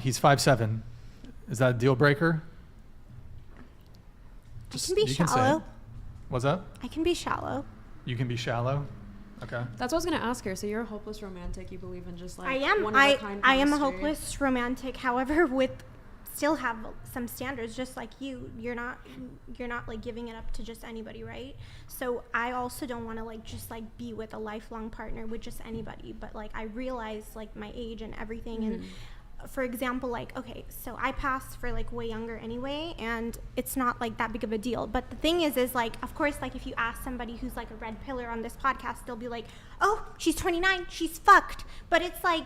He's 5'7". Is that a deal breaker? I can be shallow. What's that? I can be shallow. You can be shallow? Okay. That's what I was going to ask her. So you're a hopeless romantic. You believe in just like I am. one-of-a-kind I am a chemistry. hopeless romantic. However, with still have some standards, just like you. You're not like giving it up to just anybody, right? So I also don't want to like just like be with a lifelong partner with just anybody. But like I realize like my age and everything and. For example, like, okay, so I passed for like way younger anyway, and it's not like that big of a deal. But the thing is like, of course, like if you ask somebody who's like a red pillar on this podcast, they'll be like, oh, she's 29, she's fucked. But it's like,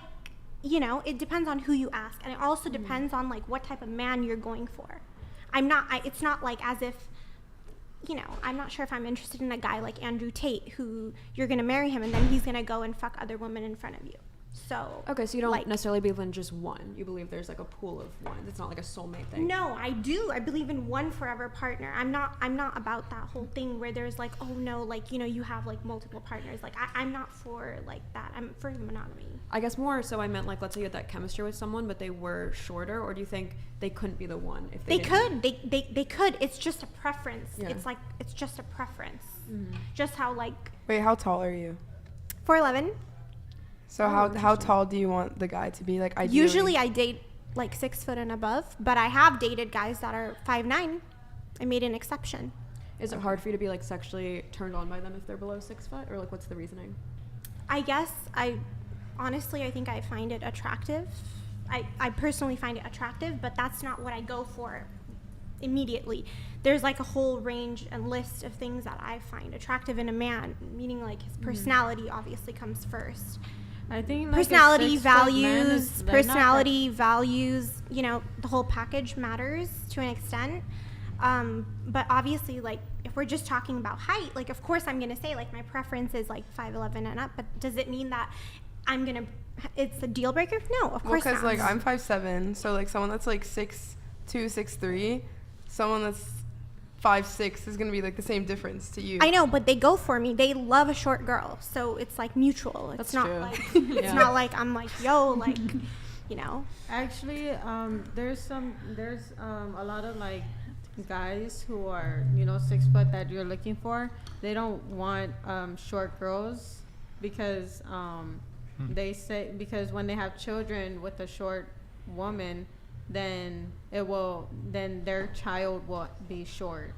you know, it depends on who you ask. And it also depends on like what type of man you're going for. It's not like as if, you know, I'm not sure if I'm interested in a guy like Andrew Tate, who you're going to marry him and then he's going to go and fuck other women in front of you. So okay, so you don't like, necessarily believe in just one. You believe there's like a pool of one. It's not like a soulmate thing. No, I do. I believe in one forever partner. I'm not about that whole thing where there's like, oh no, like, you know, you have like multiple partners. Like I'm not for like that. I'm for monogamy. I guess more so I meant like, let's say you had that chemistry with someone, but they were shorter, or do you think they couldn't be the one if they could? They could. It's just a preference. Yeah. It's just a preference. Just how like. Wait, how tall are you? 4'11". So how tall do you want the guy to be? Like ideally? Usually I date like 6 foot and above, but I have dated guys that are 5'9". I made an exception. Is it hard for you to be like sexually turned on by them if they're below 6 foot, or like what's the reasoning? I guess honestly I think I find it attractive. I personally find it attractive, but that's not what I go for immediately. There's like a whole range and list of things that I find attractive in a man, meaning like his personality obviously comes first. I think like personality values, you know, the whole package matters to an extent. But obviously, like, if we're just talking about height, like, of course I'm going to say, like, my preference is, like, 5'11" and up. But does it mean that it's a deal breaker? No, of course not. Because, like, I'm 5'7", so, like, someone that's, like, 6'2", 6'3", someone that's 5'6" is going to be, like, the same difference to you. I know, but they go for me. They love a short girl. So it's, like, mutual. It's That's not true. like, it's not like I'm like, yo, like, you know. Actually, there's a lot of, like, guys who are, you know, 6 foot that you're looking for. They don't want short girls because they say, because when they have children with a short woman, then their child will be short.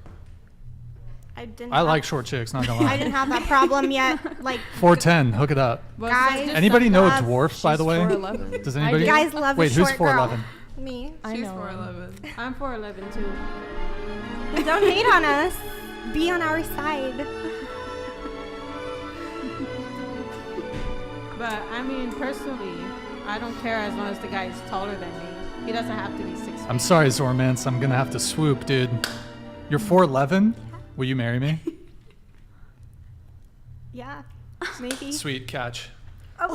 I like short chicks, not gonna lie. I didn't have that problem yet. Like 4'10", hook it up. But Guys, Anybody know a love- dwarf, by the way? 4'11". Does anybody? guys love Wait, a who's short 4'11"? girl. Me. She's know. 4'11". I'm 4'11" too. Don't hate on us. Be on our side. But I mean, personally, I don't care as long as the guy is taller than me. He doesn't have to be 6 feet. I'm sorry, Zormance. I'm gonna have to swoop, dude. You're 4'11"? Will you marry me? Yeah, maybe. Sweet catch. Oh.